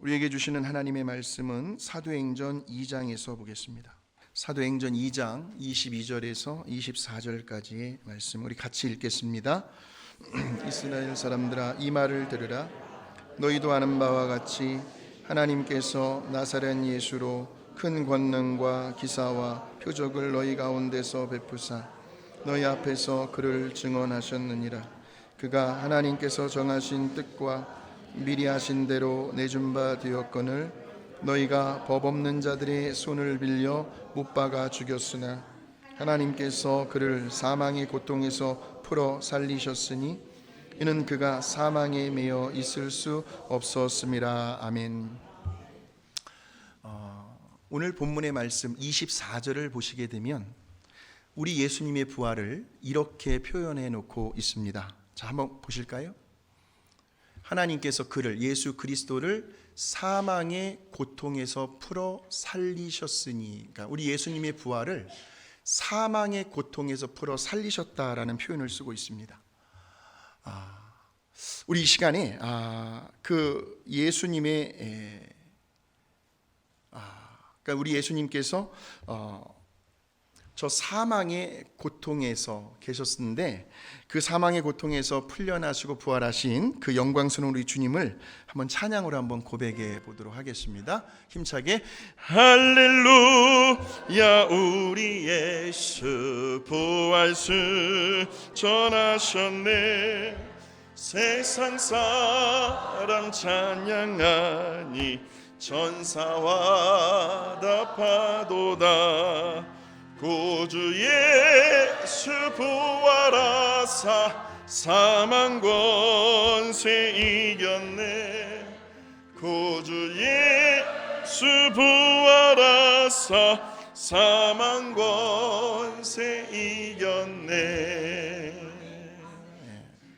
우리에게 주시는 하나님의 말씀은 사도행전 2장에서 보겠습니다. 사도행전 2장 22절에서 24절까지의 말씀 우리 같이 읽겠습니다. 이스라엘 사람들아, 이 말을 들으라. 너희도 아는 바와 같이 하나님께서 나사렛 예수로 큰 권능과 기사와 표적을 너희 가운데서 베푸사 너희 앞에서 그를 증언하셨느니라. 그가 하나님께서 정하신 뜻과 미리 하신 대로 내준 바 되었거늘 너희가 법 없는 자들의 손을 빌려 못 박아 죽였으나 하나님께서 그를 사망의 고통에서 풀어 살리셨으니 이는 그가 사망에 매여 있을 수 없었음이라. 아멘. 오늘 본문의 말씀 24절을 보시게 되면 우리 예수님의 부활을 이렇게 표현해 놓고 있습니다. 자, 한번 보실까요? 하나님께서 그를, 예수 그리스도를 사망의 고통에서 풀어 살리셨으니, 그러니까 우리 예수님의 부활을 사망의 고통에서 풀어 살리셨다라는 표현을 쓰고 있습니다. 우리 이 시간에 그 예수님의 그러니까 우리 예수님께서 저 사망의 고통에서 계셨는데 그 사망의 고통에서 풀려나시고 부활하신 그 영광스러운 우리 주님을 한번 찬양으로 한번 고백해 보도록 하겠습니다. 힘차게 할렐루야 우리 예수 부활승 전하셨네. 세상 사람 찬양하니 천사와 답하도다. 구주 예수 부활하사 사망 권세 이겼네. 구주 예수 부활하사 사망 권세 이겼네.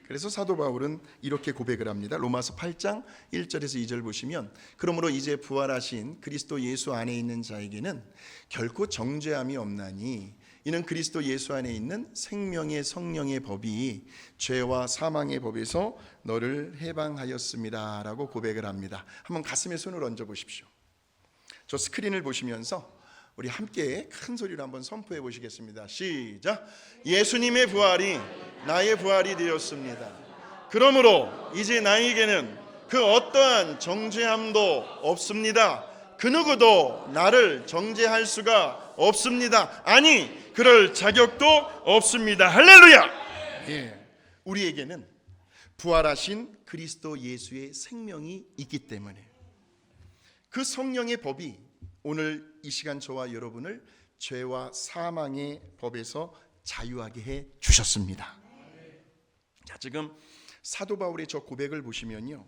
그래서 사도 바울은 이렇게 고백을 합니다. 로마서 8장 1절에서 2절 보시면 그러므로 이제 부활하신 그리스도 예수 안에 있는 자에게는 결코 정죄함이 없나니 이는 그리스도 예수 안에 있는 생명의 성령의 법이 죄와 사망의 법에서 너를 해방하였습니다 라고 고백을 합니다. 한번 가슴에 손을 얹어 보십시오. 저 스크린을 보시면서 우리 함께 큰 소리로 한번 선포해 보시겠습니다. 시작. 예수님의 부활이 나의 부활이 되었습니다. 그러므로 이제 나에게는 그 어떠한 정죄함도 없습니다. 그 누구도 나를 정죄할 수가 없습니다. 아니, 그럴 자격도 없습니다. 할렐루야. 예, 우리에게는 부활하신 그리스도 예수의 생명이 있기 때문에 그 성령의 법이 오늘 이 시간 저와 여러분을 죄와 사망의 법에서 자유하게 해 주셨습니다. 자, 지금 사도 바울의 저 고백을 보시면요,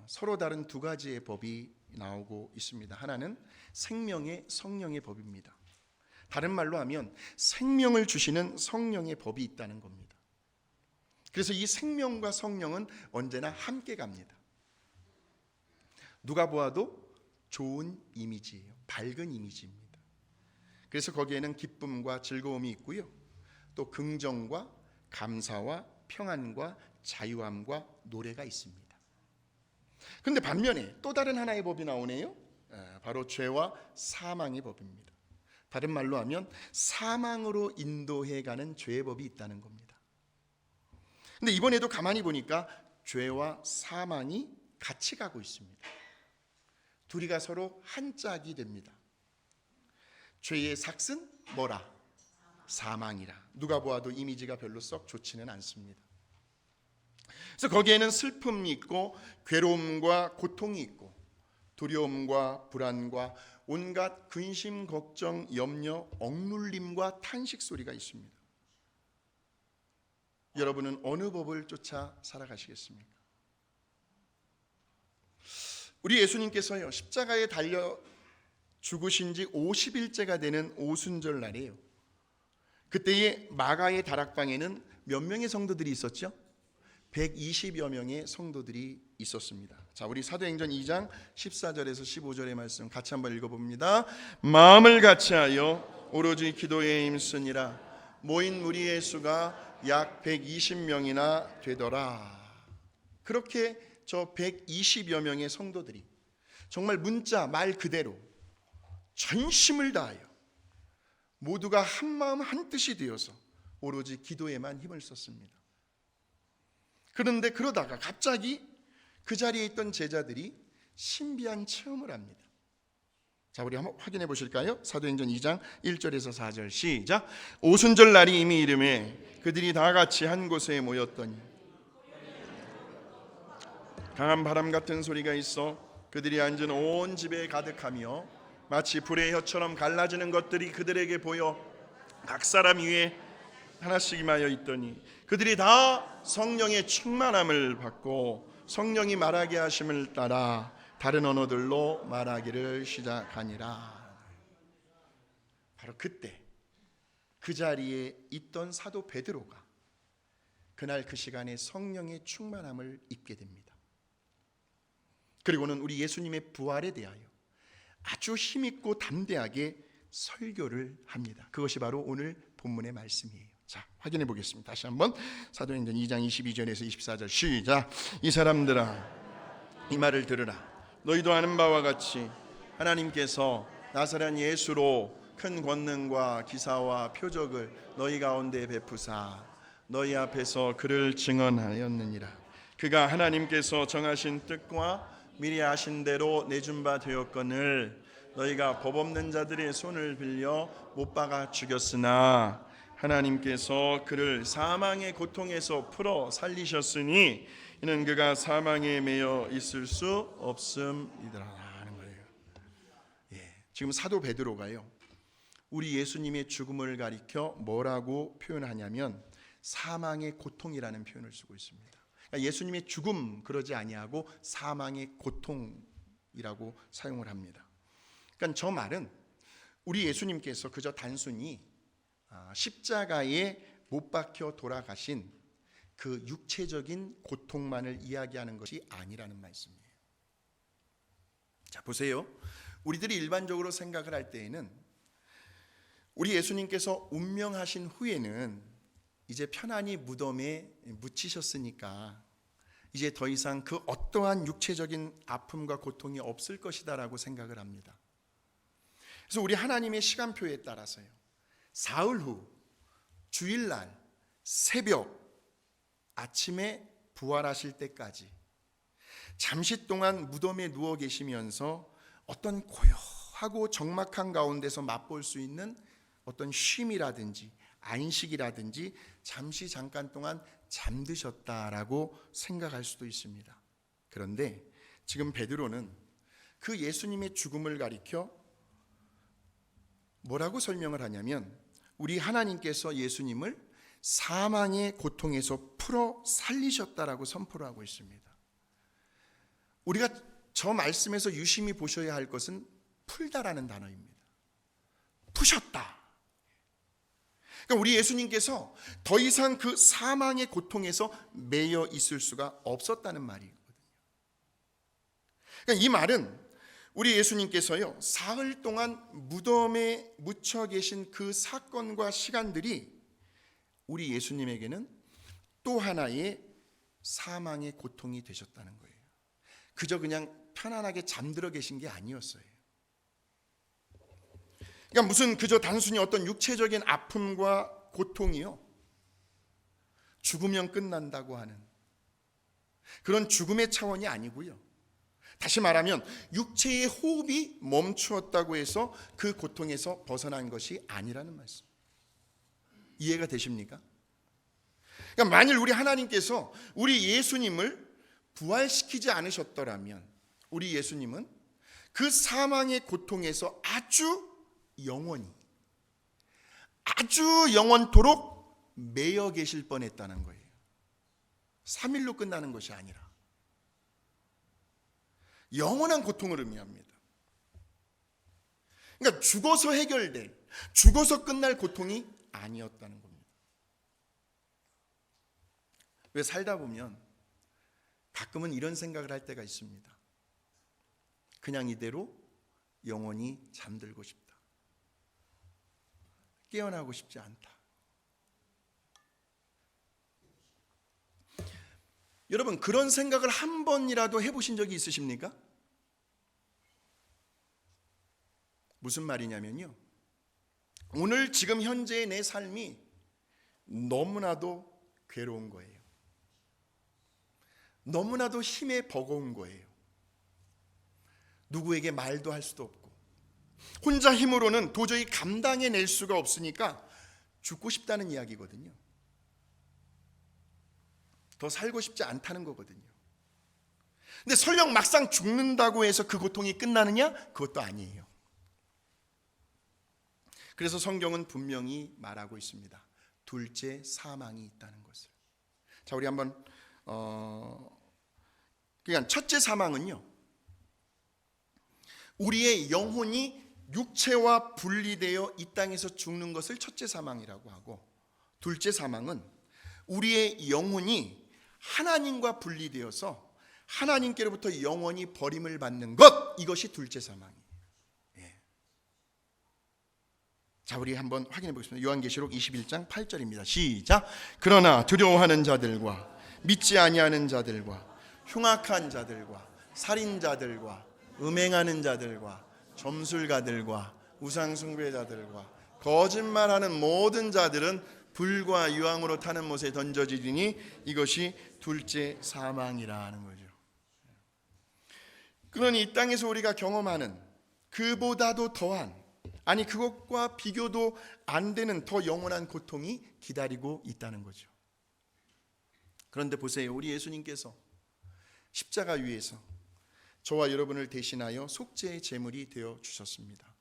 서로 다른 두 가지의 법이 나오고 있습니다. 하나는 생명의 성령의 법입니다. 다른 말로 하면 생명을 주시는 성령의 법이 있다는 겁니다. 그래서 이 생명과 성령은 언제나 함께 갑니다. 누가 보아도 좋은 이미지예요. 밝은 이미지입니다. 그래서 거기에는 기쁨과 즐거움이 있고요, 또 긍정과 감사와 평안과 자유함과 노래가 있습니다. 그런데 반면에 또 다른 하나의 법이 나오네요. 바로 죄와 사망의 법입니다. 다른 말로 하면 사망으로 인도해가는 죄의 법이 있다는 겁니다. 그런데 이번에도 가만히 보니까 죄와 사망이 같이 가고 있습니다. 둘이가 서로 한 짝이 됩니다. 죄의 삭은 뭐라? 사망이라. 누가 보아도 이미지가 별로 썩 좋지는 않습니다. 그래서 거기에는 슬픔이 있고 괴로움과 고통이 있고 두려움과 불안과 온갖 근심, 걱정, 염려, 억눌림과 탄식 소리가 있습니다. 여러분은 어느 법을 쫓아 살아가시겠습니까? 우리 예수님께서요, 십자가에 달려 죽으신 지 50일째가 되는 오순절 날이에요. 그때의 마가의 다락방에는 몇 명의 성도들이 있었죠? 120여 명의 성도들이 있었습니다. 자, 우리 사도행전 2장 14절에서 15절의 말씀 같이 한번 읽어봅니다. 마음을 같이하여 오로지 기도에 힘쓰니라. 모인 무리의 수가 약 120명이나 되더라. 그렇게 저 120여 명의 성도들이 정말 문자 말 그대로 전심을 다하여 모두가 한 마음 한 뜻이 되어서 오로지 기도에만 힘을 썼습니다. 그런데 그러다가 갑자기 그 자리에 있던 제자들이 신비한 체험을 합니다. 자, 우리 한번 확인해 보실까요? 사도행전 2장 1절에서 4절 시작. 오순절 날이 이미 이르매 그들이 다 같이 한 곳에 모였더니 강한 바람 같은 소리가 있어 그들이 앉은 온 집에 가득하며 마치 불의 혀처럼 갈라지는 것들이 그들에게 보여 각 사람 위에 하나씩 임하여 있더니 그들이 다 성령의 충만함을 받고 성령이 말하게 하심을 따라 다른 언어들로 말하기를 시작하니라. 바로 그때 그 자리에 있던 사도 베드로가 그날 그 시간에 성령의 충만함을 입게 됩니다. 그리고는 우리 예수님의 부활에 대하여 아주 힘있고 담대하게 설교를 합니다. 그것이 바로 오늘 본문의 말씀이에요. 자, 확인해 보겠습니다. 다시 한번 사도행전 2장 22절에서 24절 시작. 이 사람들아 이 말을 들으라. 너희도 아는 바와 같이 하나님께서 나사렛 예수로 큰 권능과 기사와 표적을 너희 가운데 베푸사 너희 앞에서 그를 증언하였느니라. 그가 하나님께서 정하신 뜻과 미리 아신 대로 내준 바 되었거늘 너희가 법 없는 자들의 손을 빌려 못 박아 죽였으나 하나님께서 그를 사망의 고통에서 풀어 살리셨으니 이는 그가 사망에 매여 있을 수 없음이더라 하는 거예요. 지금 사도 베드로가요 우리 예수님의 죽음을 가리켜 뭐라고 표현하냐면 사망의 고통이라는 표현을 쓰고 있습니다. 그러니까 예수님의 죽음 그러지 아니하고 사망의 고통이라고 사용을 합니다. 그러니까 저 말은 우리 예수님께서 그저 단순히 십자가에 못 박혀 돌아가신 그 육체적인 고통만을 이야기하는 것이 아니라는 말씀이에요. 자, 보세요. 우리들이 일반적으로 생각을 할 때에는 우리 예수님께서 운명하신 후에는 이제 편안히 무덤에 묻히셨으니까 이제 더 이상 그 어떠한 육체적인 아픔과 고통이 없을 것이다라고 생각을 합니다. 그래서 우리 하나님의 시간표에 따라서요 사흘 후 주일날 새벽 아침에 부활하실 때까지 잠시 동안 무덤에 누워 계시면서 어떤 고요하고 적막한 가운데서 맛볼 수 있는 어떤 쉼이라든지 안식이라든지 잠시 잠깐 동안 잠드셨다라고 생각할 수도 있습니다. 그런데 지금 베드로는 그 예수님의 죽음을 가리켜 뭐라고 설명을 하냐면 우리 하나님께서 예수님을 사망의 고통에서 풀어 살리셨다라고 선포를 하고 있습니다. 우리가 저 말씀에서 유심히 보셔야 할 것은 풀다라는 단어입니다. 푸셨다. 그러니까 우리 예수님께서 더 이상 그 사망의 고통에서 매여 있을 수가 없었다는 말이거든요. 그러니까 이 말은 우리 예수님께서요 사흘 동안 무덤에 묻혀 계신 그 사건과 시간들이 우리 예수님에게는 또 하나의 사망의 고통이 되셨다는 거예요. 그저 그냥 편안하게 잠들어 계신 게 아니었어요. 그러니까 무슨 그저 단순히 어떤 육체적인 아픔과 고통이요 죽으면 끝난다고 하는 그런 죽음의 차원이 아니고요. 다시 말하면 육체의 호흡이 멈추었다고 해서 그 고통에서 벗어난 것이 아니라는 말씀. 이해가 되십니까? 그러니까 만일 우리 하나님께서 우리 예수님을 부활시키지 않으셨더라면 우리 예수님은 그 사망의 고통에서 아주 영원토록 매여 계실 뻔했다는 거예요. 3일로 끝나는 것이 아니라 영원한 고통을 의미합니다. 그러니까 죽어서 해결될, 죽어서 끝날 고통이 아니었다는 겁니다. 왜 살다 보면 가끔은 이런 생각을 할 때가 있습니다. 그냥 이대로 영원히 잠들고 싶다. 깨어나고 싶지 않다. 여러분 그런 생각을 한 번이라도 해보신 적이 있으십니까? 무슨 말이냐면요, 오늘 지금 현재의 내 삶이 너무나도 괴로운 거예요. 너무나도 힘에 버거운 거예요. 누구에게 말도 할 수도 없고 혼자 힘으로는 도저히 감당해낼 수가 없으니까 죽고 싶다는 이야기거든요. 더 살고 싶지 않다는 거거든요. 근데 설령 막상 죽는다고 해서 그 고통이 끝나느냐? 그것도 아니에요. 그래서 성경은 분명히 말하고 있습니다. 둘째 사망이 있다는 것을. 자, 우리 한번 그러니까 첫째 사망은요, 우리의 영혼이 육체와 분리되어 이 땅에서 죽는 것을 첫째 사망이라고 하고, 둘째 사망은 우리의 영혼이 하나님과 분리되어서 하나님께로부터 영원히 버림을 받는 것, 이것이 둘째 사망이에요. 자, 우리 한번 확인해 보겠습니다. 요한계시록 21장 8절입니다. 시작. 그러나 두려워하는 자들과 믿지 아니하는 자들과 흉악한 자들과 살인자들과 음행하는 자들과 점술가들과 우상숭배자들과 거짓말하는 모든 자들은 불과 유황으로 타는 못에 던져지리니 이것이 둘째 사망이라 하는 거죠. 그러니 이 땅에서 우리가 경험하는 그보다도 더한, 아니 그것과 비교도 안 되는 더 영원한 고통이 기다리고 있다는 거죠. 그런데 보세요, 우리 예수님께서 십자가 위에서 저와 여러분을 대신하여 속죄의 제물이 되어 주셨습니다.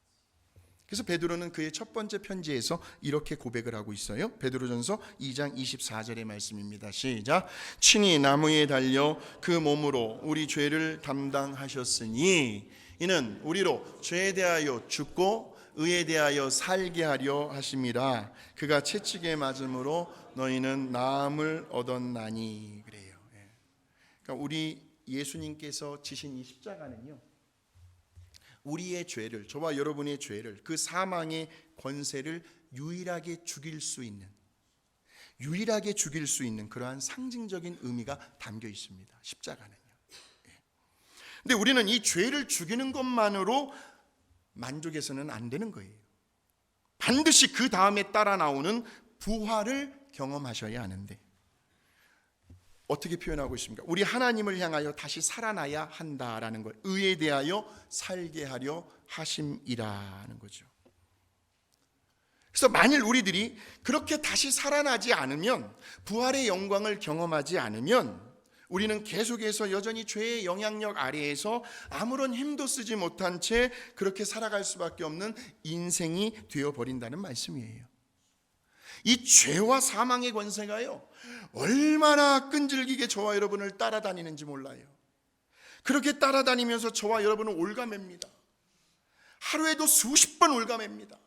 그래서 베드로는 그의 첫 번째 편지에서 이렇게 고백을 하고 있어요. 베드로전서 2장 24절의 말씀입니다. 시작. 친히 나무에 달려 그 몸으로 우리 죄를 담당하셨으니 이는 우리로 죄에 대하여 죽고 의에 대하여 살게 하려 하심이라. 그가 채찍에 맞음으로 너희는 나음을 얻었나니. 그래요. 그러니까 우리 예수님께서 지신 이 십자가는요, 우리의 죄를, 저와 여러분의 죄를, 그 사망의 권세를 유일하게 죽일 수 있는 그러한 상징적인 의미가 담겨 있습니다. 십자가는요. 근데 우리는 이 죄를 죽이는 것만으로 만족해서는 안 되는 거예요. 반드시 그 다음에 따라 나오는 부활을 경험하셔야 하는데, 어떻게 표현하고 있습니까? 우리 하나님을 향하여 다시 살아나야 한다라는 것, 의에 대하여 살게 하려 하심이라는 거죠. 그래서 만일 우리들이 그렇게 다시 살아나지 않으면, 부활의 영광을 경험하지 않으면 우리는 계속해서 여전히 죄의 영향력 아래에서 아무런 힘도 쓰지 못한 채 그렇게 살아갈 수밖에 없는 인생이 되어버린다는 말씀이에요. 이 죄와 사망의 권세가요, 얼마나 끈질기게 저와 여러분을 따라다니는지 몰라요. 그렇게 따라다니면서 저와 여러분을 올가맵니다. 하루에도 수십 번 올가맵니다.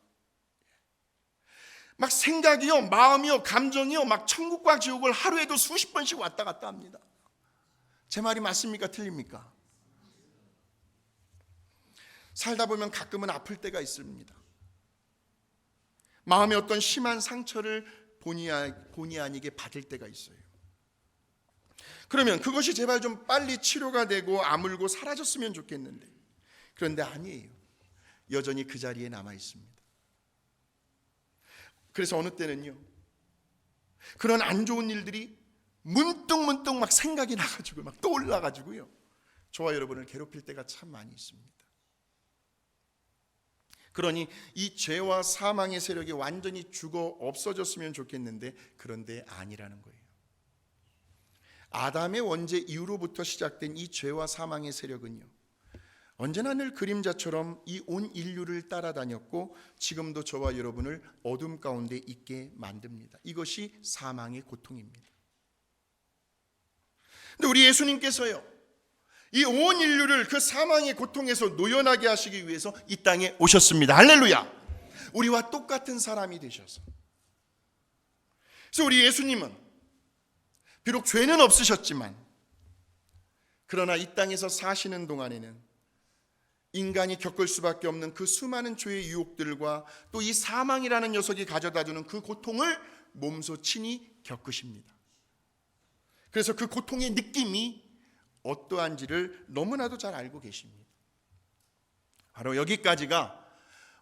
막 생각이요, 마음이요, 감정이요, 막 천국과 지옥을 하루에도 수십 번씩 왔다 갔다 합니다. 제 말이 맞습니까? 틀립니까? 살다 보면 가끔은 아플 때가 있습니다. 마음에 어떤 심한 상처를 본의 아니게 받을 때가 있어요. 그러면 그것이 제발 좀 빨리 치료가 되고 아물고 사라졌으면 좋겠는데, 그런데 아니에요. 여전히 그 자리에 남아 있습니다. 그래서 어느 때는요, 그런 안 좋은 일들이 문득 막 생각이 나가지고 막 떠올라가지고요, 저와 여러분을 괴롭힐 때가 참 많이 있습니다. 그러니 이 죄와 사망의 세력이 완전히 죽어 없어졌으면 좋겠는데, 그런데 아니라는 거예요. 아담의 원죄 이후로부터 시작된 이 죄와 사망의 세력은요, 언제나 늘 그림자처럼 이 온 인류를 따라다녔고 지금도 저와 여러분을 어둠 가운데 있게 만듭니다. 이것이 사망의 고통입니다. 근데 우리 예수님께서요, 이 온 인류를 그 사망의 고통에서 노연하게 하시기 위해서 이 땅에 오셨습니다. 할렐루야. 우리와 똑같은 사람이 되셔서. 그래서 우리 예수님은 비록 죄는 없으셨지만, 그러나 이 땅에서 사시는 동안에는 인간이 겪을 수밖에 없는 그 수많은 죄의 유혹들과 또 이 사망이라는 녀석이 가져다주는 그 고통을 몸소 친히 겪으십니다. 그래서 그 고통의 느낌이 어떠한지를 너무나도 잘 알고 계십니다. 바로 여기까지가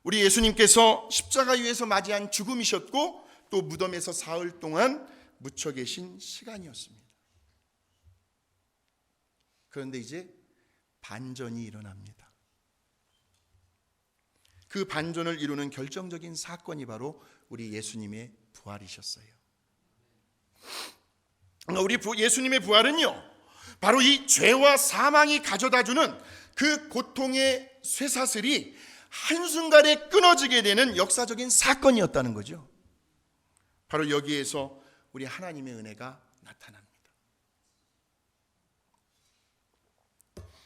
우리 예수님께서 십자가 위에서 맞이한 죽음이셨고 또 무덤에서 사흘 동안 묻혀 계신 시간이었습니다. 그런데 이제 반전이 일어납니다. 그 반전을 이루는 결정적인 사건이 바로 우리 예수님의 부활이셨어요. 우리 예수님의 부활은요, 바로 이 죄와 사망이 가져다주는 그 고통의 쇠사슬이 한순간에 끊어지게 되는 역사적인 사건이었다는 거죠. 바로 여기에서 우리 하나님의 은혜가 나타납니다.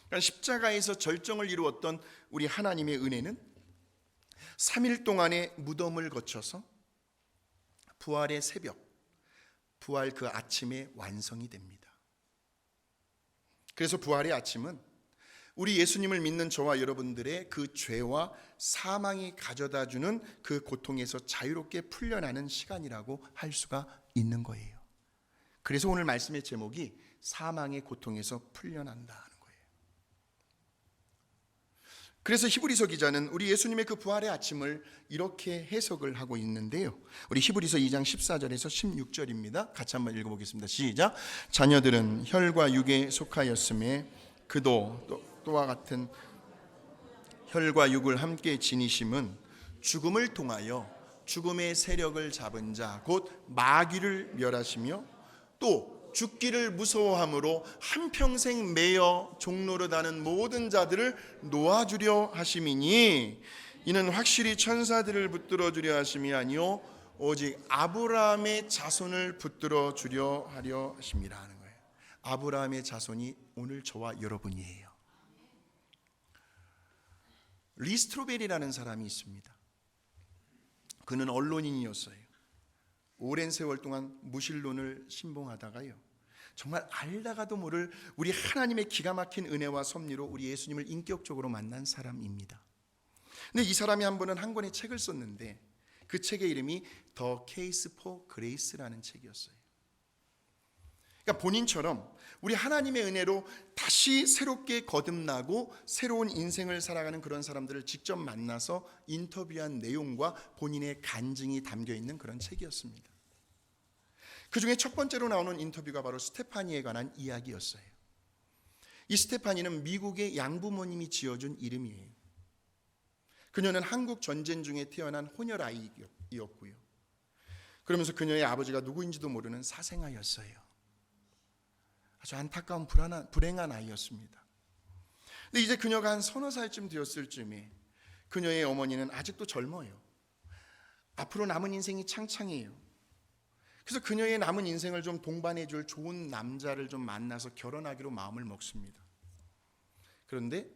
그러니까 십자가에서 절정을 이루었던 우리 하나님의 은혜는 3일 동안의 무덤을 거쳐서 부활의 새벽, 부활 그 아침에 완성이 됩니다. 그래서 부활의 아침은 우리 예수님을 믿는 저와 여러분들의 그 죄와 사망이 가져다주는 그 고통에서 자유롭게 풀려나는 시간이라고 할 수가 있는 거예요. 그래서 오늘 말씀의 제목이 사망의 고통에서 풀려난다 하는 거예요. 그래서 히브리서 기자는 우리 예수님의 그 부활의 아침을 이렇게 해석을 하고 있는데요. 우리 히브리서 2장 14절에서 16절입니다. 같이 한번 읽어보겠습니다. 시작. 자녀들은 혈과 육에 속하였음에 그도 또와 같은 혈과 육을 함께 지니심은 죽음을 통하여 죽음의 세력을 잡은 자 곧 마귀를 멸하시며 또 죽기를 무서워함으로 한평생 매여 종노릇하는 모든 자들을 놓아주려 하심이니 이는 확실히 천사들을 붙들어 주려 하심이 아니요 오직 아브라함의 자손을 붙들어 주려 하려 하심이라 하는 거예요. 아브라함의 자손이 오늘 저와 여러분이에요. 리스트로벨이라는 사람이 있습니다. 그는 언론인이었어요. 오랜 세월 동안 무신론을 신봉하다가요, 정말 알다가도 모를 우리 하나님의 기가 막힌 은혜와 섭리로 우리 예수님을 인격적으로 만난 사람입니다. 근데 이 사람이 한 번은 한 권의 책을 썼는데 그 책의 이름이 The Case for Grace라는 책이었어요. 그러니까 본인처럼 우리 하나님의 은혜로 다시 새롭게 거듭나고 새로운 인생을 살아가는 그런 사람들을 직접 만나서 인터뷰한 내용과 본인의 간증이 담겨있는 그런 책이었습니다. 그 중에 첫 번째로 나오는 인터뷰가 바로 스테파니에 관한 이야기였어요. 이 스테파니는 미국의 양부모님이 지어준 이름이에요. 그녀는 한국 전쟁 중에 태어난 혼혈아이였고요. 그러면서 그녀의 아버지가 누구인지도 모르는 사생아였어요. 아주 안타까운 불행한 아이였습니다. 근데 이제 그녀가 한 서너 살쯤 되었을 즈음에 그녀의 어머니는 아직도 젊어요. 앞으로 남은 인생이 창창해요. 그래서 그녀의 남은 인생을 좀 동반해 줄 좋은 남자를 좀 만나서 결혼하기로 마음을 먹습니다. 그런데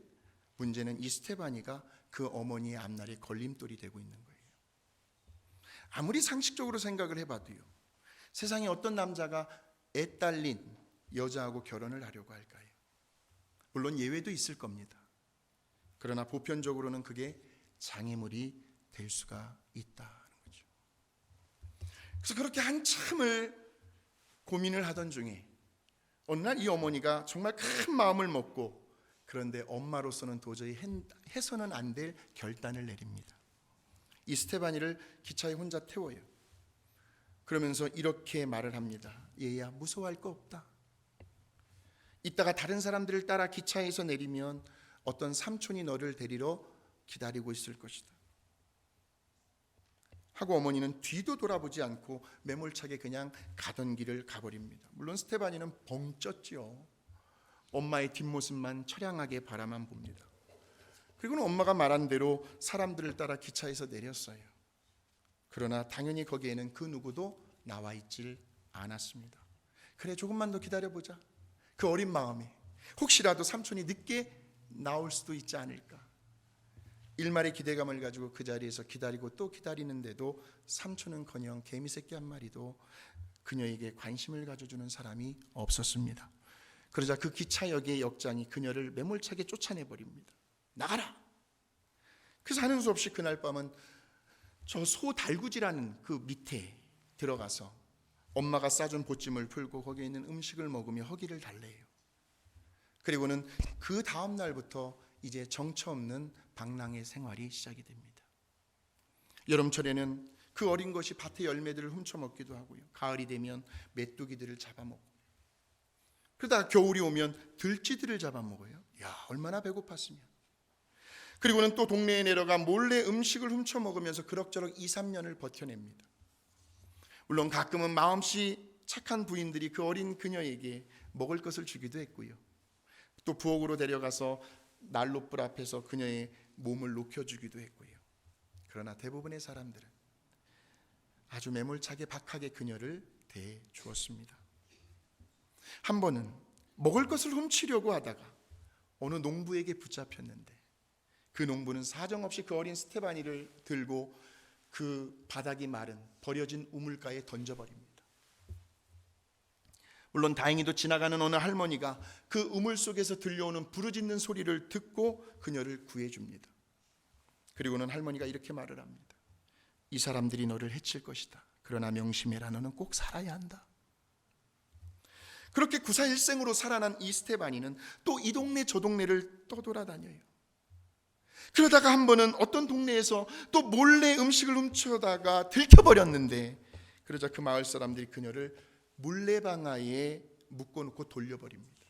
문제는 이 스테파니가 그 어머니의 앞날에 걸림돌이 되고 있는 거예요. 아무리 상식적으로 생각을 해봐도요, 세상에 어떤 남자가 애 딸린 여자하고 결혼을 하려고 할까요? 물론 예외도 있을 겁니다. 그러나 보편적으로는 그게 장애물이 될 수가 있다는 거죠. 그래서 그렇게 한참을 고민을 하던 중에 어느 날 이 어머니가 정말 큰 마음을 먹고, 그런데 엄마로서는 도저히 해서는 안 될 결단을 내립니다. 이 스테파니를 기차에 혼자 태워요. 그러면서 이렇게 말을 합니다. 얘야, 무서워할 거 없다. 이따가 다른 사람들을 따라 기차에서 내리면 어떤 삼촌이 너를 데리러 기다리고 있을 것이다 하고 어머니는 뒤도 돌아보지 않고 매몰차게 그냥 가던 길을 가버립니다. 물론 스테파니는 벙 쪘지요. 엄마의 뒷모습만 처량하게 바라만 봅니다. 그리고는 엄마가 말한 대로 사람들을 따라 기차에서 내렸어요. 그러나 당연히 거기에는 그 누구도 나와 있질 않았습니다. 그래, 조금만 더 기다려보자. 그 어린 마음에 혹시라도 삼촌이 늦게 나올 수도 있지 않을까, 일말의 기대감을 가지고 그 자리에서 기다리고 또 기다리는데도 삼촌은커녕 개미새끼 한 마리도 그녀에게 관심을 가져주는 사람이 없었습니다. 그러자 그 기차역의 역장이 그녀를 매몰차게 쫓아내버립니다. 나가라! 그래서 하는 수 없이 그날 밤은 저 소달구지라는 그 밑에 들어가서 엄마가 싸준 보찜을 풀고 거기에 있는 음식을 먹으며 허기를 달래요. 그리고는 그 다음 날부터 이제 정처 없는 방랑의 생활이 시작이 됩니다. 여름철에는 그 어린 것이 밭의 열매들을 훔쳐먹기도 하고요. 가을이 되면 메뚜기들을 잡아먹고, 그러다가 겨울이 오면 들쥐들을 잡아먹어요. 야, 얼마나 배고팠으면. 그리고는 또 동네에 내려가 몰래 음식을 훔쳐먹으면서 그럭저럭 2, 3년을 버텨냅니다. 물론 가끔은 마음씨 착한 부인들이 그 어린 그녀에게 먹을 것을 주기도 했고요. 또 부엌으로 데려가서 난로불 앞에서 그녀의 몸을 녹여주기도 했고요. 그러나 대부분의 사람들은 아주 매몰차게 박하게 그녀를 대주었습니다. 한 번은 먹을 것을 훔치려고 하다가 어느 농부에게 붙잡혔는데, 그 농부는 사정없이 그 어린 스테바니를 들고 그 바닥이 마른 버려진 우물가에 던져버립니다. 물론 다행히도 지나가는 어느 할머니가 그 우물 속에서 들려오는 부르짖는 소리를 듣고 그녀를 구해줍니다. 그리고는 할머니가 이렇게 말을 합니다. 이 사람들이 너를 해칠 것이다. 그러나 명심해라. 너는 꼭 살아야 한다. 그렇게 구사일생으로 살아난 이 스테바니는 또 이 동네 저 동네를 떠돌아다녀요. 그러다가 한 번은 어떤 동네에서 또 몰래 음식을 훔쳐다가 들켜버렸는데, 그러자 그 마을 사람들이 그녀를 물레방아에 묶어놓고 돌려버립니다.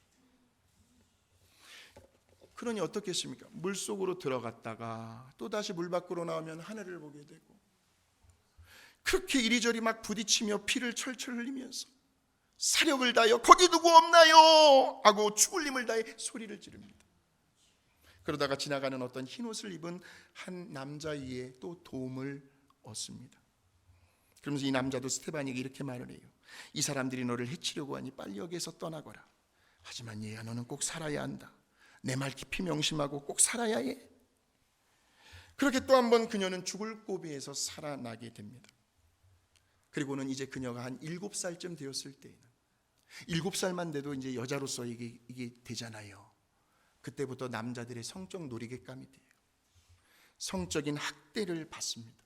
그러니 어떻겠습니까? 물속으로 들어갔다가 또다시 물 밖으로 나오면 하늘을 보게 되고, 그렇게 이리저리 막 부딪히며 피를 철철 흘리면서 사력을 다하여 거기 누구 없나요? 하고 죽을 힘을 다해 소리를 지릅니다. 그러다가 지나가는 어떤 흰옷을 입은 한 남자의 또 도움을 얻습니다. 그러면서 이 남자도 스테바니에게 이렇게 말을 해요. 이 사람들이 너를 해치려고 하니 빨리 여기에서 떠나거라. 하지만 얘야, 너는 꼭 살아야 한다. 내 말 깊이 명심하고 꼭 살아야 해. 그렇게 또 한 번 그녀는 죽을 고비에서 살아나게 됩니다. 그리고는 이제 그녀가 한 7살쯤 되었을 때에는, 7살만 돼도 이제 여자로서 이게 되잖아요. 그때부터 남자들의 성적 놀이개감이 돼요. 성적인 학대를 받습니다.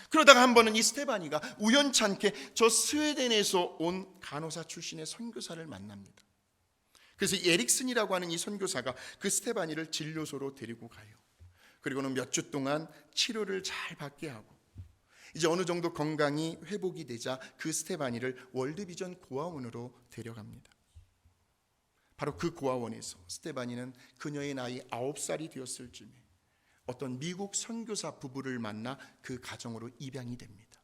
그러다가 한 번은 이 스테바니가 우연찮게 저 스웨덴에서 온 간호사 출신의 선교사를 만납니다. 그래서 에릭슨이라고 하는 이 선교사가 그 스테바니를 진료소로 데리고 가요. 그리고는 몇 주 동안 치료를 잘 받게 하고, 이제 어느 정도 건강이 회복이 되자 그 스테바니를 월드비전 고아원으로 데려갑니다. 바로 그 고아원에서 스테바니는 그녀의 나이 9살이 되었을 즈음에 어떤 미국 선교사 부부를 만나 그 가정으로 입양이 됩니다.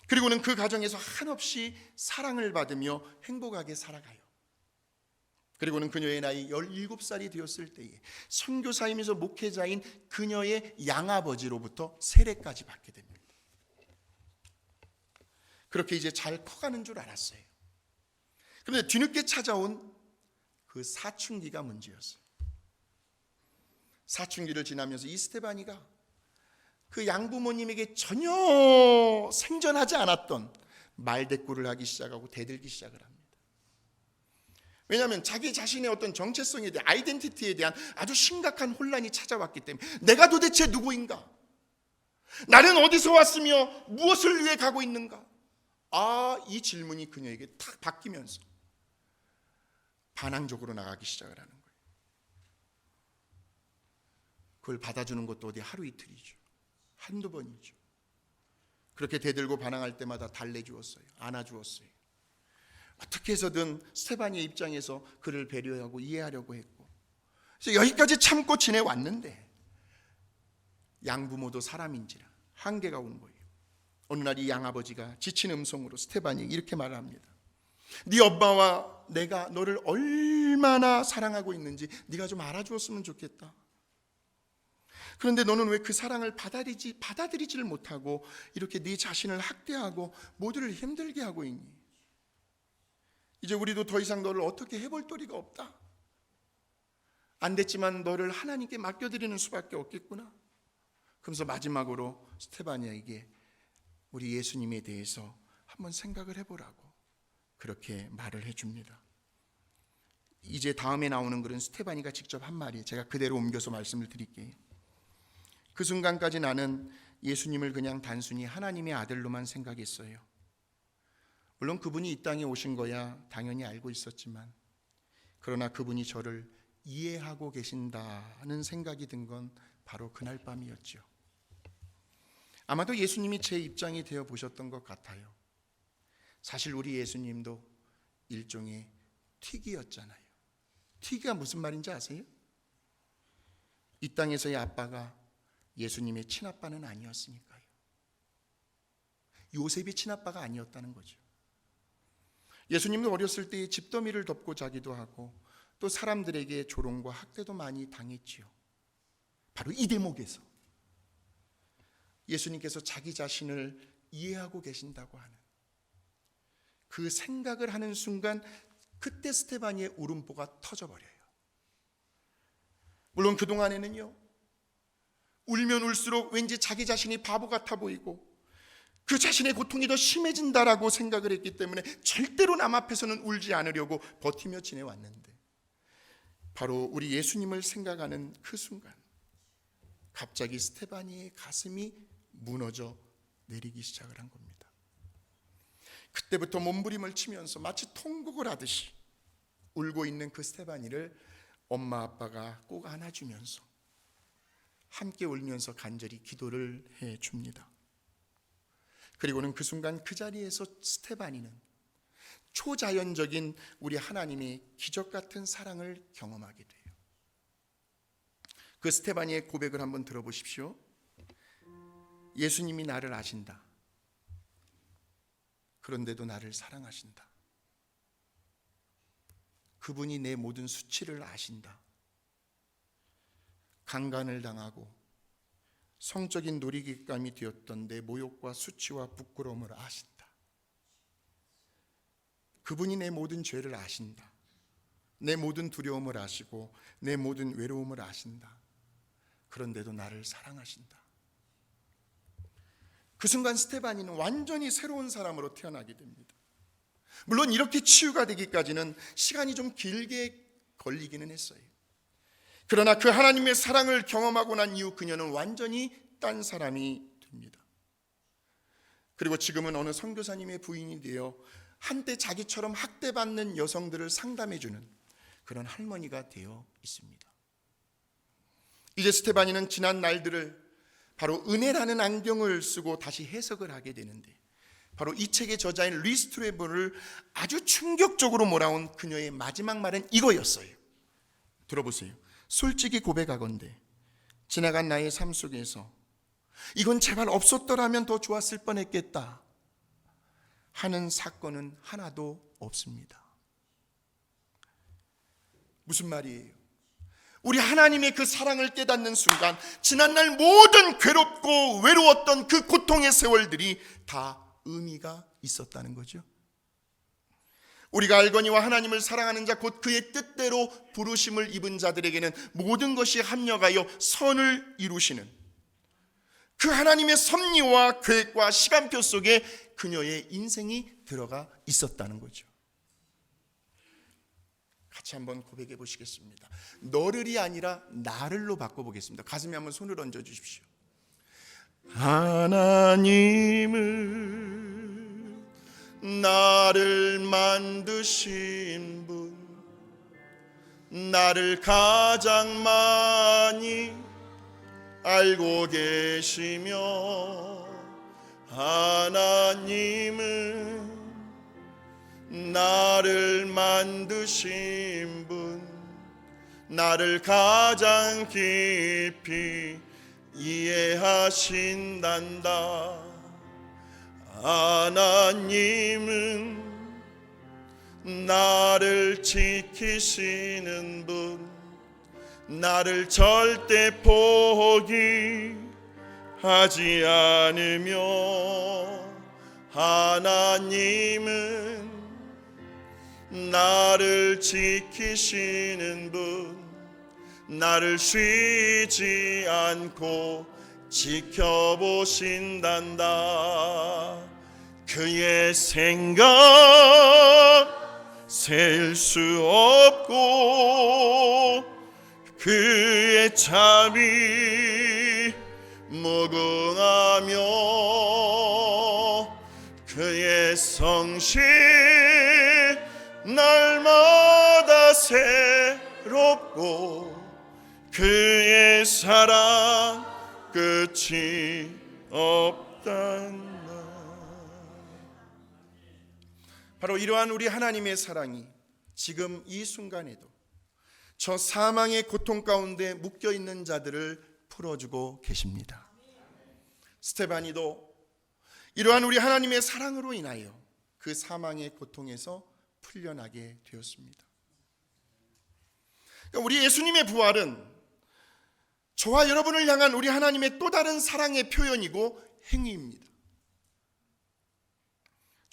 그리고는 그 가정에서 한없이 사랑을 받으며 행복하게 살아가요. 그리고는 그녀의 나이 17살이 되었을 때에 선교사이면서 목회자인 그녀의 양아버지로부터 세례까지 받게 됩니다. 그렇게 이제 잘 커가는 줄 알았어요. 그런데 뒤늦게 찾아온 그 사춘기가 문제였어요. 사춘기를 지나면서 이 스테바니가 그 양부모님에게 전혀 생전하지 않았던 말대꾸를 하기 시작하고 대들기 시작을 합니다. 왜냐하면 자기 자신의 어떤 정체성에 대한, 아이덴티티에 대한 아주 심각한 혼란이 찾아왔기 때문에, 내가 도대체 누구인가? 나는 어디서 왔으며 무엇을 위해 가고 있는가? 이 질문이 그녀에게 탁 바뀌면서 반항적으로 나가기 시작을 하는 거예요. 그걸 받아주는 것도 어디 하루 이틀이죠. 한두 번이죠. 그렇게 대들고 반항할 때마다 달래주었어요. 안아주었어요. 어떻게 해서든 스테바니의 입장에서 그를 배려하고 이해하려고 했고, 그래서 여기까지 참고 지내왔는데 양부모도 사람인지라 한계가 온 거예요. 어느 날 이 양아버지가 지친 음성으로 스테바니에게 이렇게 말을 합니다. 네 엄마와 내가 너를 얼마나 사랑하고 있는지 네가 좀 알아주었으면 좋겠다. 그런데 너는 왜 그 사랑을 받아들이지를 못하고 이렇게 네 자신을 학대하고 모두를 힘들게 하고 있니? 이제 우리도 더 이상 너를 어떻게 해볼 도리가 없다. 안 됐지만 너를 하나님께 맡겨드리는 수밖에 없겠구나. 그러면서 마지막으로 스테바니에게 우리 예수님에 대해서 한번 생각을 해보라고 그렇게 말을 해줍니다. 이제 다음에 나오는 글은 스테바니가 직접 한 말이에요. 제가 그대로 옮겨서 말씀을 드릴게요. 그 순간까지 나는 예수님을 그냥 단순히 하나님의 아들로만 생각했어요. 물론 그분이 이 땅에 오신 거야 당연히 알고 있었지만, 그러나 그분이 저를 이해하고 계신다는 생각이 든 건 바로 그날 밤이었죠. 아마도 예수님이 제 입장이 되어 보셨던 것 같아요. 사실 우리 예수님도 일종의 튀기였잖아요. 튀기가 무슨 말인지 아세요? 이 땅에서의 아빠가 예수님의 친아빠는 아니었으니까요. 요셉이 친아빠가 아니었다는 거죠. 예수님도 어렸을 때 집더미를 덮고 자기도 하고 또 사람들에게 조롱과 학대도 많이 당했지요. 바로 이 대목에서 예수님께서 자기 자신을 이해하고 계신다고 하는 그 생각을 하는 순간, 그때 스테바니의 울음보가 터져버려요. 물론 그동안에는요, 울면 울수록 왠지 자기 자신이 바보 같아 보이고 그 자신의 고통이 더 심해진다라고 생각을 했기 때문에 절대로 남 앞에서는 울지 않으려고 버티며 지내왔는데, 바로 우리 예수님을 생각하는 그 순간 갑자기 스테바니의 가슴이 무너져 내리기 시작을 한 겁니다. 그때부터 몸부림을 치면서 마치 통곡을 하듯이 울고 있는 그 스테바니를 엄마 아빠가 꼭 안아주면서 함께 울면서 간절히 기도를 해줍니다. 그리고는 그 순간 그 자리에서 스테바니는 초자연적인 우리 하나님의 기적 같은 사랑을 경험하게 돼요. 그 스테바니의 고백을 한번 들어보십시오. 예수님이 나를 아신다. 그런데도 나를 사랑하신다. 그분이 내 모든 수치를 아신다. 강간을 당하고 성적인 놀이기감이 되었던 내 모욕과 수치와 부끄러움을 아신다. 그분이 내 모든 죄를 아신다. 내 모든 두려움을 아시고 내 모든 외로움을 아신다. 그런데도 나를 사랑하신다. 그 순간 스테바니는 완전히 새로운 사람으로 태어나게 됩니다. 물론 이렇게 치유가 되기까지는 시간이 좀 길게 걸리기는 했어요. 그러나 그 하나님의 사랑을 경험하고 난 이후 그녀는 완전히 딴 사람이 됩니다. 그리고 지금은 어느 선교사님의 부인이 되어 한때 자기처럼 학대받는 여성들을 상담해주는 그런 할머니가 되어 있습니다. 이제 스테바니는 지난 날들을 바로 은혜라는 안경을 쓰고 다시 해석을 하게 되는데, 바로 이 책의 저자인 루이스 트레버를 아주 충격적으로 몰아온 그녀의 마지막 말은 이거였어요. 들어보세요. 솔직히 고백하건대 지나간 나의 삶 속에서 이건 제발 없었더라면 더 좋았을 뻔했겠다 하는 사건은 하나도 없습니다. 무슨 말이에요? 우리 하나님의 그 사랑을 깨닫는 순간 지난날 모든 괴롭고 외로웠던 그 고통의 세월들이 다 의미가 있었다는 거죠. 우리가 알거니와 하나님을 사랑하는 자 곧 그의 뜻대로 부르심을 입은 자들에게는 모든 것이 합력하여 선을 이루시는 그 하나님의 섭리와 계획과 시간표 속에 그녀의 인생이 들어가 있었다는 거죠. 같이 한번 고백해 보시겠습니다. 너를이 아니라 나를로 바꿔보겠습니다. 가슴에 한번 손을 얹어 주십시오. 하나님은 나를 만드신 분, 나를 가장 많이 알고 계시며, 하나님은 나를 만드신 분, 나를 가장 깊이 이해하신단다. 하나님은 나를 지키시는 분, 나를 절대 포기하지 않으며, 하나님은 나를 지키시는 분, 나를 쉬지 않고 지켜보신단다. 그의 생각 셀 수 없고 그의 참이 무궁하며 그의 성실 날마다 새롭고 그의 사랑 끝이 없단다. 바로 이러한 우리 하나님의 사랑이 지금 이 순간에도 저 사망의 고통 가운데 묶여있는 자들을 풀어주고 계십니다. 스테바니도 이러한 우리 하나님의 사랑으로 인하여 그 사망의 고통에서 풀려나게 되었습니다. 그러니까 우리 예수님의 부활은 저와 여러분을 향한 우리 하나님의 또 다른 사랑의 표현이고 행위입니다.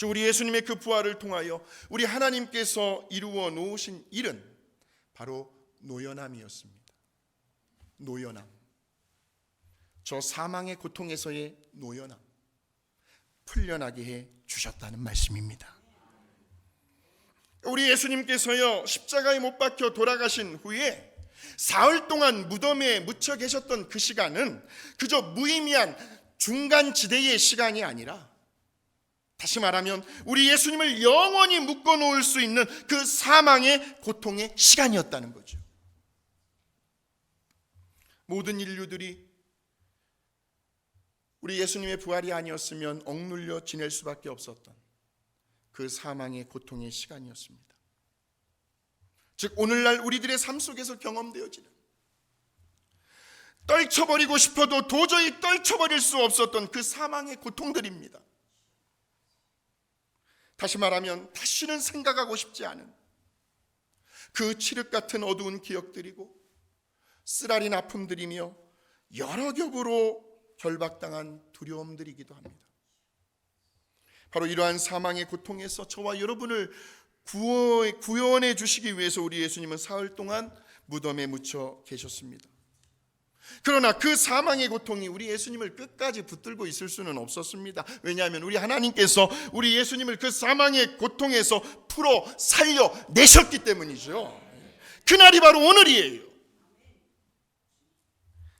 우리 예수님의 그 부활을 통하여 우리 하나님께서 이루어 놓으신 일은 바로 노연함이었습니다. 노연함, 저 사망의 고통에서의 노연함, 풀려나게 해 주셨다는 말씀입니다. 우리 예수님께서요, 십자가에 못 박혀 돌아가신 후에 사흘 동안 무덤에 묻혀 계셨던 그 시간은 그저 무의미한 중간지대의 시간이 아니라, 다시 말하면 우리 예수님을 영원히 묶어놓을 수 있는 그 사망의 고통의 시간이었다는 거죠. 모든 인류들이 우리 예수님의 부활이 아니었으면 억눌려 지낼 수밖에 없었던 그 사망의 고통의 시간이었습니다. 즉 오늘날 우리들의 삶 속에서 경험되어지는, 떨쳐버리고 싶어도 도저히 떨쳐버릴 수 없었던 그 사망의 고통들입니다. 다시 말하면 다시는 생각하고 싶지 않은 그 칠흑 같은 어두운 기억들이고 쓰라린 아픔들이며 여러 겹으로 결박당한 두려움들이기도 합니다. 바로 이러한 사망의 고통에서 저와 여러분을 구원해 주시기 위해서 우리 예수님은 사흘 동안 무덤에 묻혀 계셨습니다. 그러나 그 사망의 고통이 우리 예수님을 끝까지 붙들고 있을 수는 없었습니다. 왜냐하면 우리 하나님께서 우리 예수님을 그 사망의 고통에서 풀어 살려내셨기 때문이죠. 그날이 바로 오늘이에요.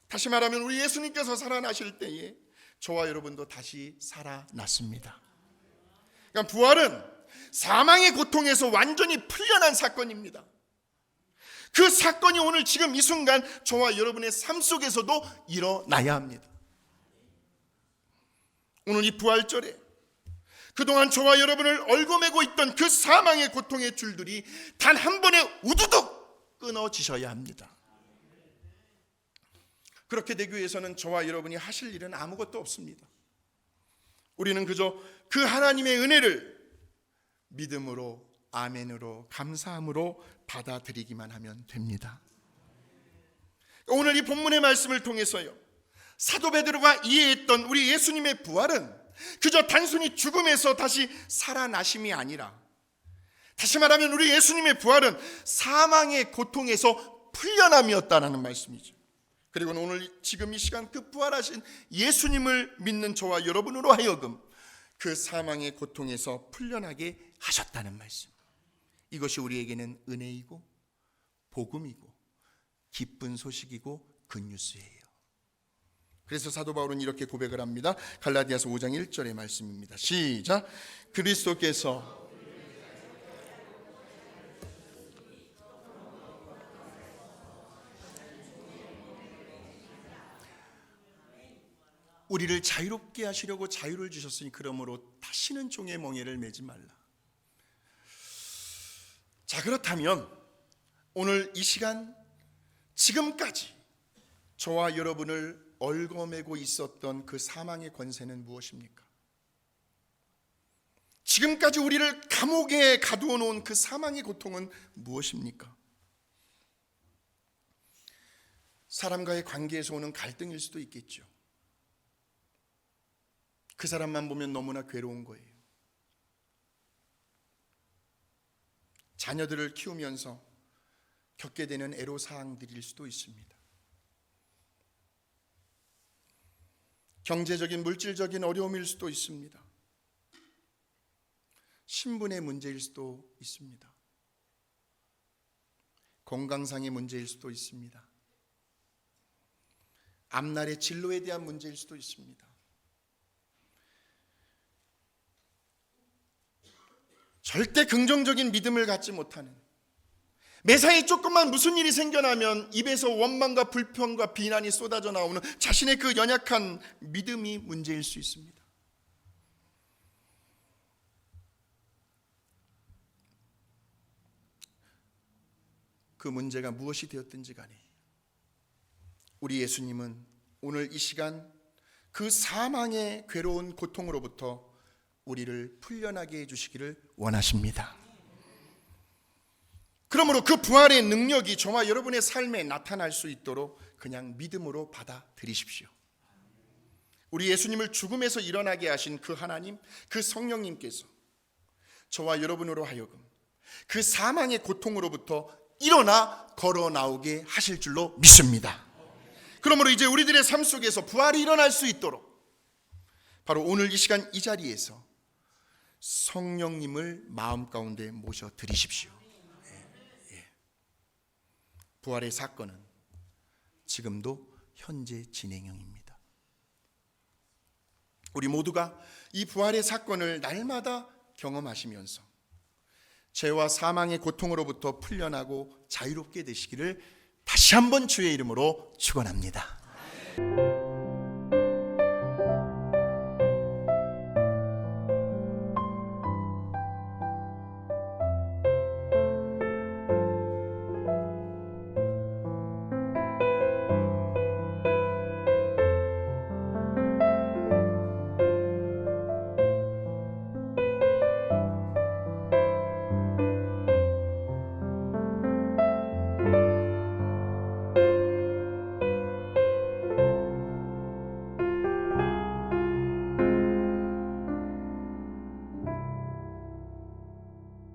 다시 말하면 우리 예수님께서 살아나실 때에 저와 여러분도 다시 살아났습니다. 그러니까 부활은 사망의 고통에서 완전히 풀려난 사건입니다. 그 사건이 오늘 지금 이 순간 저와 여러분의 삶 속에서도 일어나야 합니다. 오늘 이 부활절에 그동안 저와 여러분을 얽어매고 있던 그 사망의 고통의 줄들이 단 한 번에 우두둑 끊어지셔야 합니다. 그렇게 되기 위해서는 저와 여러분이 하실 일은 아무것도 없습니다. 우리는 그저 그 하나님의 은혜를 믿음으로, 아멘으로, 감사함으로 받아들이기만 하면 됩니다. 오늘 이 본문의 말씀을 통해서요, 사도 베드로가 이해했던 우리 예수님의 부활은 그저 단순히 죽음에서 다시 살아나심이 아니라, 다시 말하면 우리 예수님의 부활은 사망의 고통에서 풀려남이었다는 말씀이죠. 그리고 오늘 지금 이 시간 그 부활하신 예수님을 믿는 저와 여러분으로 하여금 그 사망의 고통에서 풀려나게 하셨다는 말씀. 이것이 우리에게는 은혜이고 복음이고 기쁜 소식이고 굿뉴스예요. 그래서 사도 바울은 이렇게 고백을 합니다. 갈라디아서 5장 1절의 말씀입니다. 시작. 그리스도께서 우리를 자유롭게 하시려고 자유를 주셨으니 그러므로 다시는 종의 멍에를 매지 말라. 자, 그렇다면 오늘 이 시간 지금까지 저와 여러분을 얽어매고 있었던 그 사망의 권세는 무엇입니까? 지금까지 우리를 감옥에 가두어 놓은 그 사망의 고통은 무엇입니까? 사람과의 관계에서 오는 갈등일 수도 있겠죠. 그 사람만 보면 너무나 괴로운 거예요. 자녀들을 키우면서 겪게 되는 애로사항들일 수도 있습니다. 경제적인, 물질적인 어려움일 수도 있습니다. 신분의 문제일 수도 있습니다. 건강상의 문제일 수도 있습니다. 앞날의 진로에 대한 문제일 수도 있습니다. 절대 긍정적인 믿음을 갖지 못하는, 매사에 조금만 무슨 일이 생겨나면 입에서 원망과 불평과 비난이 쏟아져 나오는 자신의 그 연약한 믿음이 문제일 수 있습니다. 그 문제가 무엇이 되었든지 간에 우리 예수님은 오늘 이 시간 그 사망의 괴로운 고통으로부터 우리를 풀려나게 해주시기를 원하십니다. 그러므로 그 부활의 능력이 저와 여러분의 삶에 나타날 수 있도록 그냥 믿음으로 받아들이십시오. 우리 예수님을 죽음에서 일어나게 하신 그 하나님, 그 성령님께서 저와 여러분으로 하여금 그 사망의 고통으로부터 일어나 걸어 나오게 하실 줄로 믿습니다. 그러므로 이제 우리들의 삶 속에서 부활이 일어날 수 있도록 바로 오늘 이 시간 이 자리에서 성령님을 마음 가운데 모셔 드리십시오. 부활의 사건은 지금도 현재 진행형입니다. 우리 모두가 이 부활의 사건을 날마다 경험하시면서 죄와 사망의 고통으로부터 풀려나고 자유롭게 되시기를 다시 한번 주의 이름으로 축원합니다.